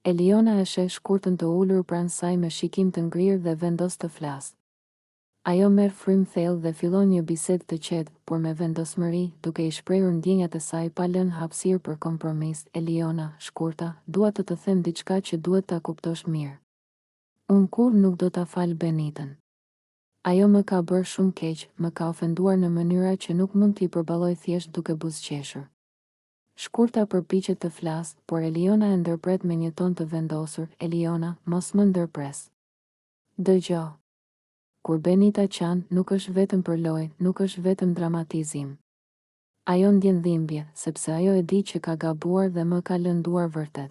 Eliona e sheh shkurtën të ulur pranë saj me shikim të ngrirë dhe vendos të flasë. Ajo merr frymë thellë dhe fillon një bisedë të qetë, por me vendosmëri, duke i shprehur ndjenjat e saj pa lënë hapësirë për kompromis. Eliona, shkurta, dua të them diçka që duhet ta kuptosh mirë. Unë kur nuk do ta fal Benitën. Ajo më ka bërë shumë keq, më ka ofenduar në mënyra që nuk mund t'i përballoj thjesht duke buzëqeshur. Shkurta përpiqet të flasë, por Eliona e ndërpret me një ton të vendosur. Eliona, mos më ndërpres. Dëgjoj. Kur Benita qan, nuk është vetëm për lojë, nuk është vetëm dramatizim. Ajo ndjen dhimbje, sepse ajo e di që ka gabuar dhe më ka lënduar vërtet.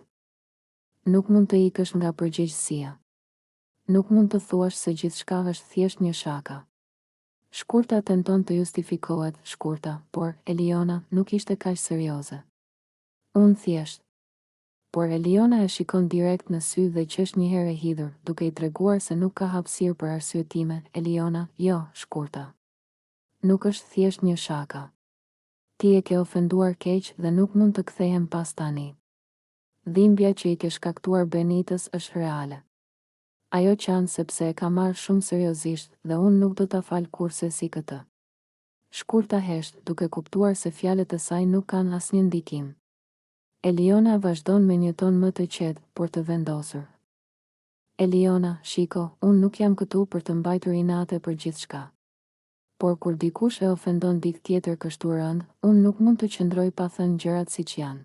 Nuk mund të ikësh nga përgjegjësia. Nuk mund të thuash se gjithçka është thjesht një shaka. Shkurta tenton të justifikohet, shkurta, por Eliona nuk ishte kaq serioze. Unë thjesht. Por Eliona e shikon direkt në sy dhe qesh një herë e hidhur, duke i treguar se nuk ka hapësirë për arsye time. Eliona, jo, shkurta. Nuk është thjesht një shaka. Ti e ke ofenduar keq dhe nuk mund të kthehem pas tani. Dhimbja që i ke shkaktuar Benitës është reale. Ajo qan sepse e ka marrë shumë seriozisht dhe unë nuk do ta fal kurse si këtë. Shkurta hesht, duke kuptuar se fjalët e saj nuk kanë asnjë ndikim. Eliona vazhdon me një ton më të qetë, por të vendosur. Eliona, shiko, unë nuk jam këtu për të mbajtur inate për gjithçka. Por kur dikush e ofendon dikë tjetër kështu rënd, unë nuk mund të qëndroj pa thënë gjërat siç janë.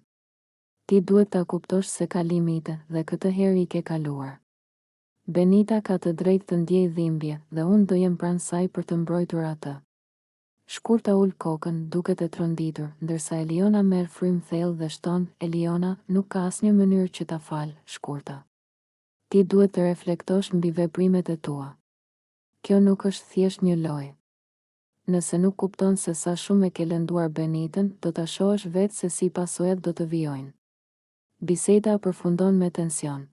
Ti duhet ta kuptosh se ka limite dhe këtë herë i ke kaluar. Benita ka të drejtë të ndjejë dhimbje dhe unë do jem pranë saj për të mbrojtur atë. Shkurta ul kokën, duket e tronditur, ndërsa Eliona merr frymë thellë dhe shton. Eliona, nuk ka asnjë mënyrë që ta fal, shkurta. Ti duhet të reflektosh mbi veprimet e tua. Kjo nuk është thjesht një lojë. Nëse nuk kupton se sa shumë e ke lënduar Benitën, do ta shohësh vetë se si pasojat do të vijojnë. Biseda përfundon me tension.